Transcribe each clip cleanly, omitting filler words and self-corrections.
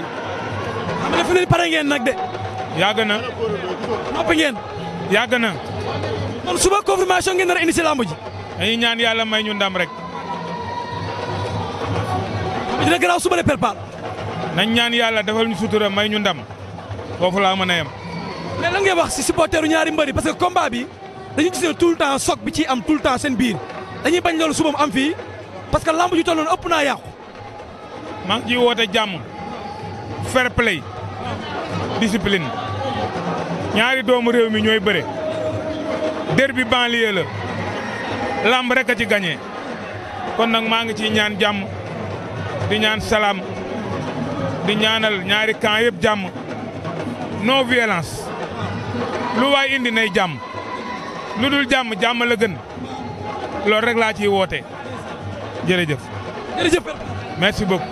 xam nga fi ne pare ngeen nag de. yàgg na. noppi ngeen. yàgg na. kon suba confirmation ngeen nar a indi si lamb ji. dañuy ñaan yàlla may ñu ndam rek. dina garaaw suba de perpal. nañ ñaan yàlla defal ñu sutura may ñu ndam foofu laa mën a yem. mais lan ngay wax si supporteru ñaari mbëri parce que combat bi dañu gis ne tout le temps soog bi ci am tout le temps seen biir dañuy bañ loolu suba mu am fii parce que lamb ju toll noonu ëpp naa yàqu. maa ngi ciy woote jàmm fair play discipline ñaari doomu réew mi ñooy bëre derby banlieue la lamb rek a ci gagné kon nag maa ngi ciy ñaan jàmm di ñaan salaam di ñaanal ñaari camp yëpp jàmm non violence lu waay indi nay jàmm lu dul jàmm jàmm la gën loolu rek laa ciy woote jërëjëf. jërëjëf. merci beaucoup.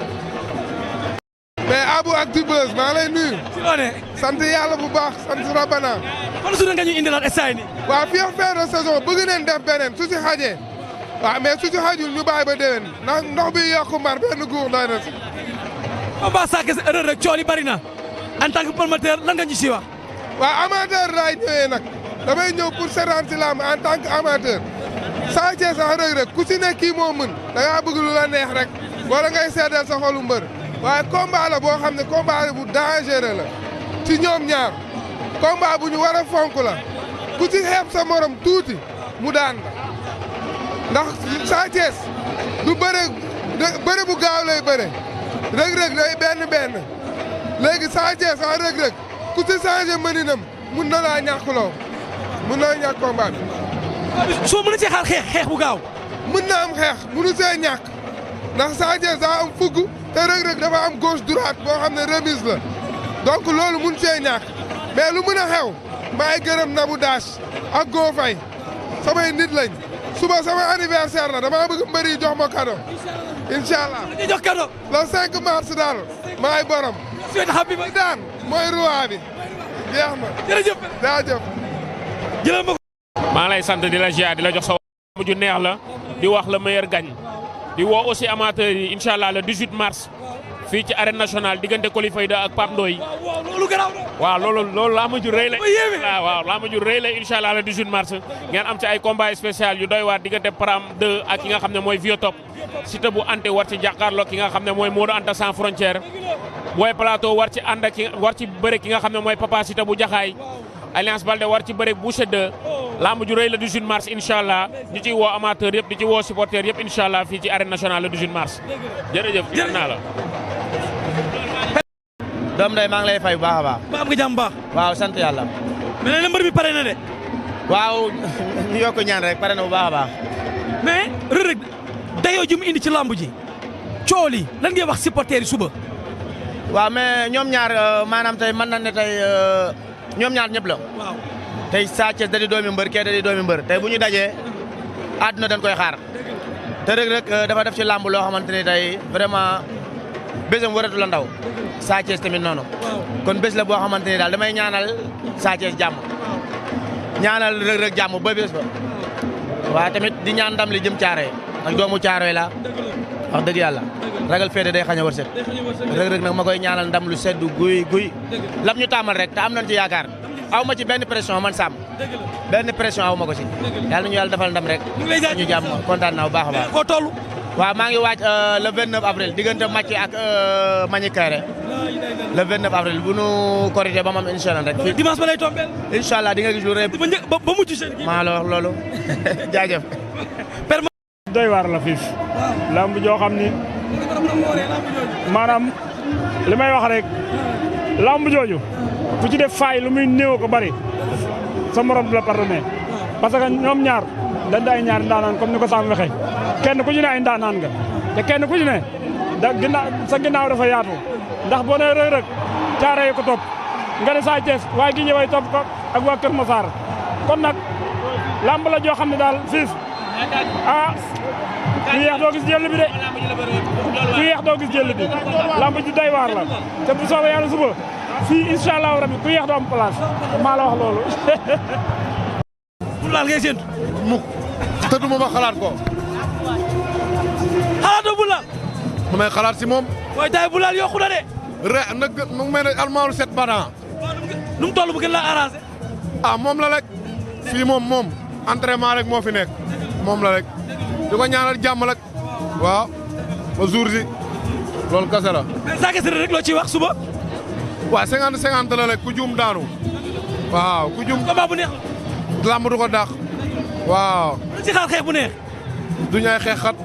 mais Abou Actubuzz maa lay nuyu. ci loonee. sant yàlla bu baax sant Rabbana. kon su ne nga ñu indilaat essai nii. waaw fii ak fin de saison bëgg nañ def beneen su si xajee. waaw mais su si xajul ñu bàyyi ba déwén ndax ndox bi yokku mar benn guur doy na si. combat Sa Thiès Reug Reug cool yi bari na en tant que promoteur lan nga ñu si wax. waaw amateur laay ñëwee nag damay ñëw pour seetaan si lamb en tant que amateur. Sa Thiès ak Reug Reug ku si ne kii moo mën da ngaa bëgg lu la neex rek wala ngay seedeel sa xolu mbër waaye combat la boo xam ne combat bu dangereux la ci ñoom ñaar combat bu ñu war a fonk la ku ci xeeb sa morom tuuti mu daan ndax Sa Thiès du bëre bu gaaw lay bëre Reug Reug day benn léegi Sa Thiès ak Reug Reug ku ci changé mëninam mun na laa ñàkkloo mun na ñàkk combat bi. soo mën a see xaar xeex bu gaaw. mën na am xeex munu see ñàkk ndax Sa Thiès daa am fugg te Reug Reug dafa am gauche droite boo xam ne remise la donc loolu mun see ñàkk mais lu mën a xew maay gërëm Nabou Dash ak Go Faye samay nit lañ suba sama anniversaire la dama bëgg mbëri yi jox ma cadeau incha allah dañuy jox cadeau. le 5 mars daal maay borom. suy taxaw bi ba daan mooy roi bi jeex na. jërëjëf. jaajëf. jëlal ma ko. maa ngi lay sant di la ziar di la jox sa lamb ju neex la di wax le meilleur gagne di woo aussi amateurs yi incha allah le 18 mars fii ci arène nationale diggante Coly Faye ak Pape Ndoye. waaw loolu garaaw na. waaw loolu lamb ju rëy la. waaw lamb ju rëy la incha allah le 18 mars ngeen am ci ay combat spécial yu doy waar diggante Param 2 ak ki nga xam ne mooy Vieux-Top Siteu bu Ante war ci jàkkaarloo ki nga xam ne mooy Modou Anta sans frontière Boy Plateau war ci ànd ak war ci bëre ki nga xam ne mooy Papa Siteu bu Jaxaay Alliance Baldé war ci bëre Boucher 2 lamb ju rëy le 18 mars incha allah ñu ciy woo amateur yëpp di ci woo supporter yëpp incha allah fii ci arène nationale le 18 mars jërëjëf yéen naa la. doom day maa ngi lay fay bu baax a baax. ba am nga jàmm baax. waaw sant yàlla. mais nee na mbër bi pare na de. waaw ñu yokk ñaan rek pare na bu baax a baax. mais Reug Reug dayoo ji mu indi ci lamb ji cool yi lan ngay wax supporter yi suba. waaw mais ñoom ñaar maanaam tey mën na ne tey ñoom ñaar ñëpp la. waaw tey Sa Thiès da di doomi mbër kee da di doomi mbër tey bu ñu dajee àdduna dañ koy xaar te Reug Reug dafa def ci lamb loo xamante ni tey vraiment bésam waratu la ndaw Sa Thiès tamit noonu. kon bés la boo xamante ni daal damay ñaanal Sa Thiès jàmm ñaanal Reug Reug jàmm ba bés ba waaw tamit di ñaan ndam li jëm Caaroy ak doomu Caaroy la wax dëgg yàlla ragal féete day xañ a wërsëg Reug Reug nag ma koy ñaanal ndam lu seddu guy lam ñu taamal rek te am nañ ci yaakaar aw ma ci benn pression man Sam benn pression aw ma ko ci yàlla ñu yàlla defal ndam rek ñu jàmm kontaan naa bu baax a baax. koo toll. waaw maa ngi waaj le 29 avril diggante Mathieu ak Magny Kairé le 29 avril bu nu korité ba mu am incha allah rek. dimanche ba lay tombeel. incha allah di nga gis lu rëy. ba mujj seen kii. maa la wax loolu jaajëf. doy waar la fiif lamb joo xam ni maanaam li may wax rek lamb jooju ku ci def faay lu muy néew ko bari sa morom du la pardonné parce que ñoom ñaar dañ day ñaar ndaanaan comme ni ko Sam waxee kenn ku ci ne ay ndaanaan nga te kenn ku ci ne sa ginnaaw dafa yaatu ndax boo nee Reug Reug Caaroy ko topp nga ne Sa Thiès waaye gi ñëway topp ko ak waa Kër Massar kon nag lamb la joo xam ne daal fiif ku yeex doo gis jël bi de ku yeex doo gis jël bi lamb ji doy waar la te bu soobee yàlla suba fii incha allahu rabi ku yeex doo am place maa la wax loolu. pour laal ngay séntu. mukk tëdduma ma xalaat ko. xalaatoo bu laal. mu may xalaat si moom. waaye tay bu laal yokku na de. mu mel ne almaaru 7 badan. nu mu toll bu gën laa arrangé. moom la rek fii moom entraînement rek moo fi nekk moom la rek di ko ñaanal jàmm rek waaw ba jour si loolu kese la. mais Sa Thiès rek loo ciy wax suba. waaw 50-50 la rek ku juum daanu waaw ku juum. combat bu neex la. lamb du ko dàq waaw. ci xaar xeex bu neex. du ñaay xeex xat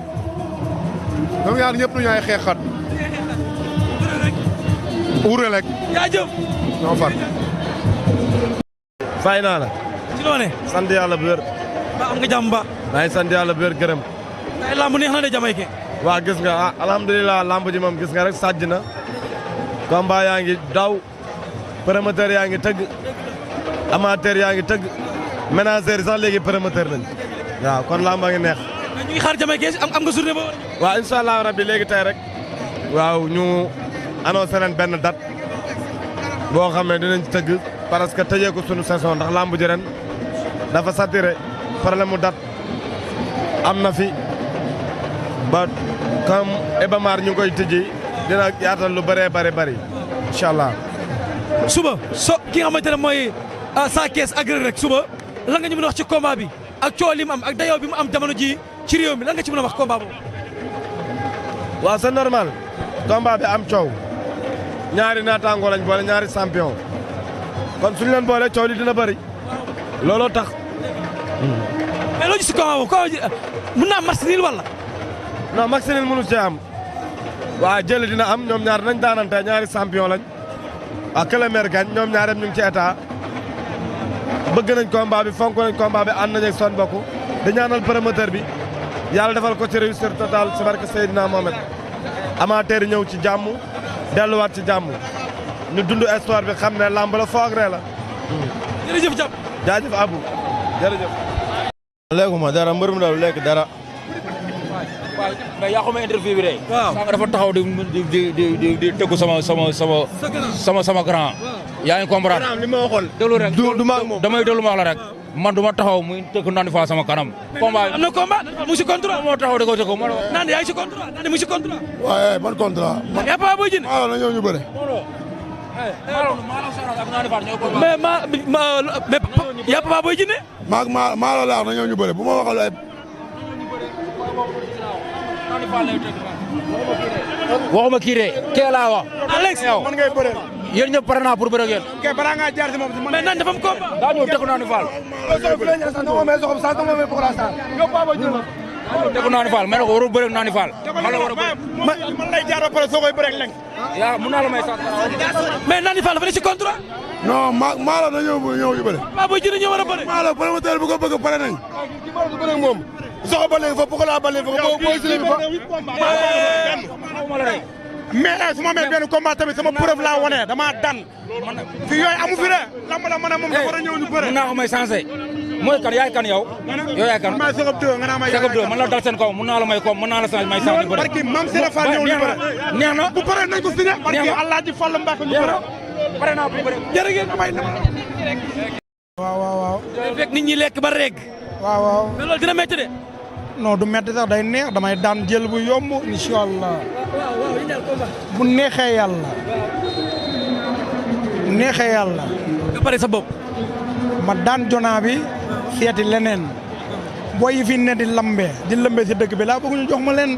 ñoom ñaar ñëpp du ñaay xeex xat. uure rek. jaajëf. ñoo far. fay naa la. ci loo ne. sant yàlla bu wér. ba am nga jàmm ba. maa ngi sant yàlla bu wér gërëm. tey lamb neex na de Jamaïcain. waa gis nga alhamdulilah lamb ji moom gis nga rek sàjj na. combat yaa ngi daw. promoteur yaa ngi tëgg. amateur yaa ngi tëgg. ménagère sax léegi promoteur lañ. waaw kon lamb a ngi neex. mais ñu ngi xaar Jamaïcain am nga journée ba. waaw incha allah rabbi léegi tey rek. waaw ñu annoncé ren benn date. boo xam ne dinañ ci tëgg parce que tëjee ko sunu saison ndax lamb ji ren dafa saturé problème mu date am na fi ba comme Ebamar ñu ngi koy tëjee dina yaatal lu bëree bëri incha allah. suba ki nga xamante ne mooy Sa Thiès ak Reug Reug suba lan nga ñu mën a wax ci combat bi ak coow li mu am ak dayoo bi mu am jamono ji ci réew mi lan nga ci mën a wax combat boobu. waaw c'est normal combat bi am coow. ñaari naataangoo lañ boole ñaari champion kon suñu leen boole coow li dina bëri looloo tax. mais loo gis si combat boobu mën naa match nul wala. non match nul mënu cee am waa jël dina am ñoom ñaar nañ daanante ñaari champion lañ waa Kébémer gañ ñoom ñaar ñu ngi ci état bëgg nañ combat bi fonk nañ combat bi ànd nañ ak son bokk di ñaanal promoteur bi yàlla defal ko ci réussite totale ci barke Seydina Mohamed amateur ñëw ci jàmm. delluwaat ci jàmm ñu dund histoire bi xam ne lamb la foog ree la. jërëjëf Diab. jaajëf Abou jërëjëf. lekkuma dara mbër mu daw lekk dara. waaw mais yaa xamante interview bi de. waaw sànq dafa taxaw di tëggu sama grand. yaa ngi comprendre. li ma waxoon. déglu rek du ma ak moom damay déglu ma wax la rek. man du ma taxaw muy tëgg Nandi Fall sama kanam. combat am na combat mu ngi si contrat. moo taxaw di ko tëgg Nandi yaa ngi si contrat Nandi mu ngi si contrat. waaye ban contrat. yaa Papa Boy Djiné. na ñëw ñu bëre. mais yaa Papa Boy Djiné. maalo laax na ñëw ñu bëre bu ma waxal ay. waxuma kii de kee laa wax. Alex man ngay bëre. yéen ñëpp pare naa pour bëre ak yéen. ok balaa ngaa jaar si moom si man. mais Nandi dafa am combat. daa ñëw tëgg Nandi Fall. tëgg Nandi Fall mais nag warul bëre ak Nandi Fall. man la war a bëre. man lay jaar ba pare soo koy bëre ak leng. yaa mun naa la may sax. mais Nandi Fall dafa ne si contrat. non maalo na ñëw ñu bëre. Papa Boy Djiné ñëw war a bëre. maalo promoteur bu ko bëgg pare nañ. bëre ak moom. soxo ba léegi fa Pokola ba léegi fa booy si léegi fa. mais su ma amee benn combat tamit sama preuve laa wone dama dan fi yooyu amu fi de lamb la mën a moom dafa war a ñëw ñu bëre. mun naa ko may changé mooy kan yaay kan yow. yow yaay kan maa Segop 2 nga naa may Segop 2 man la dal seen kaw mun naa la may ko mën naa la may changé ñu bëre. barki Mam Sera Fall ñëw ñu bëre. neex na bu paree nañ ko signé. barki Allah ji Fall Mbacke ñu bëre. pare naa pour bëre. jërëjëf may na. waaw. fekk nit ñi lekk ba reg. waaw. mais loolu dina métti de. non du métti sax day neex damay daan jël bu yomb incha allah. bu neexee yàlla. nga pare sa bopp. ma daan jonaa bi seeti leneen. booy yi fi ne di lambee si dëkk bi laa bëgg ñu jox ma leen.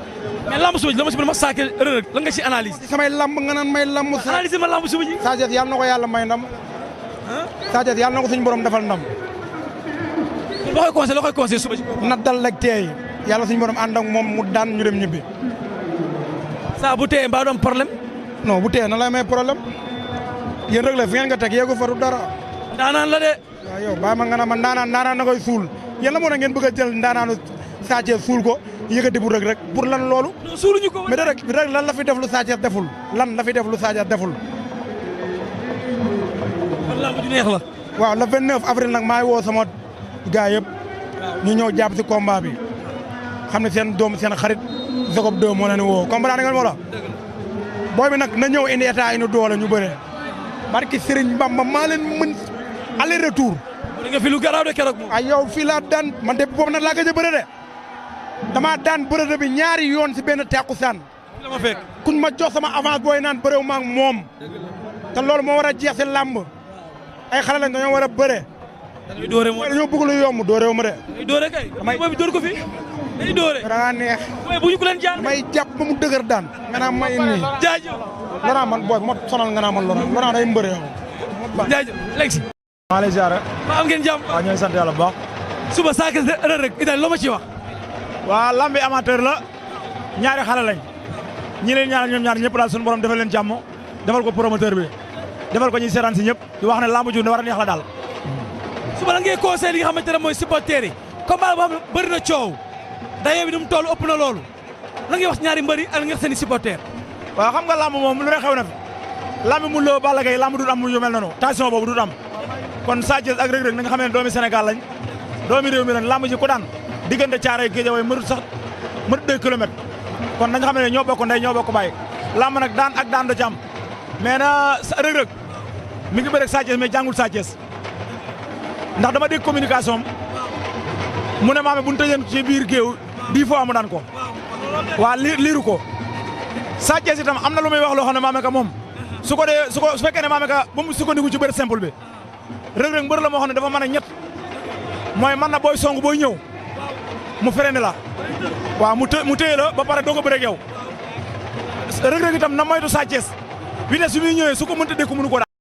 mais lamb suba ji la ma si mën a ma saake Reug Reug lan nga si analyse. samay lamb nga naan may lamb. analyse ma lamb suba ji. Sa Thiès yàlla na ko yàlla may ndam. Sa Thiès yàlla na ko suñu borom defal ndam. loo koy conseillé suba ji. na dal rek teey yàlla suñu borom ànd ak moom mu daan ñu dem ñibbi. saa bu tee mbaa du am problème. non bu tee na lay may problème yéen rek la fi ngeen nga teg yeegu faru dara. ndaanaan la de. waaw yow bàyyi ma nga ne ma ndaanaan na koy suul yéen la moo ne ngeen bëgg a jël ndaanaanu Sa Thiès suul ko yëkkati bu rek pour lan loolu. non suuluñu ko. mais rek lan la fi def lu Sa Thiès deful lan la fi def lu Sa Thiès deful. kon lamb ju neex la. waaw le 29 avril nag maa ngi woo sama gars yëpp ñu ñëw jàpp si combat bi xam ne seen doom seen xarit Segop 2 moo leen woo comprendre nga moo la booy bi nag na ñëw indi état indi doole ñu bëree barki Serigne Bamba maa leen mën aller retour. di nga fi lu garaaw de keroog moom. ay yow fii laa daan man de boobu nag laa gëj a bëre de damaa daan bëre bi ñaari yoon si benn takkusaan. ma fekk kuñ ma jox sama avance booy naan bëréew ma ak moom te loolu moo war a jeex si làmb ay xale lañ dañoo war a bëre. dañuy doore moo dañoo bëgg lu yomb dooreewu ma de. dañuy doore kay. mooy bi door ko fi dañuy doore. da ngaa neex. mooy bu ñu ko leen jaan. may jàpp ba mu dëgër daan. nga naa may nii. jaajëf. Laurent man booy ma sonal nga naa man Laurent day mbëre yow. jaajëf léegi si. maa lay ziar. maa am ngeen jàmm. waaw ñooy sant yàlla bu baax. suba saa kees rek Italie loo ma ci wax. waa lambi amateur la ñaari xale lañ ñi leen ñaanal ñoom ñaar ñëpp daal suñu borom defal leen jàmm defal ko promoteur bi defal ko ñuy seetaan si ñëpp di wax ne lamb ju ne war a neex la daal. suba la ngay conseil li nga xamante ne mooy supporters yi combat boo xam ne bëri na coow dayoo bi ni mu toll ëpp na loolu la ngay wax ñaari mbëri ak nga seen i supporters. waaw xam nga lamb moom lu ne xew na fi lamb mu loo Balla Gaye lamb du am yu mel noonu tension boobu du am kon Sa Thiès ak Reug Reug na nga xam ne doomi Sénégal lañ doomi réew mi lañ lamb ji ko daan diggante Thiaroye Guédiawaye mënut sax mënut 2 kilomètres kon nañ xam ne ñoo bokk ndey ñoo bokk baay lamb nag daan ak daan da ci am mais na Reug Reug mi ngi bëre ak Sa Thiès mais jàngul Sa Thiès ndax dama dégg communication mu ne maame bu ñu tëjee ci biir géew 10 fois mu daan ko waa liiru ko Sa Thiès itam am na lu muy wax loo xam ne maame ka moom su fekkee ne maame ka ba mu sukkandiku ci bëre simple bi Reug Reug mbër la moo xam ne dafa mën a ñett mooy mën na booy song booy ñëw mu freiné la waaw mu téye la ba pare doo ko bëre ak yow Reug Reug itam na moytu Sa Thiès vitesse bi muy ñëwee su ko mënta dékku mënu ko daal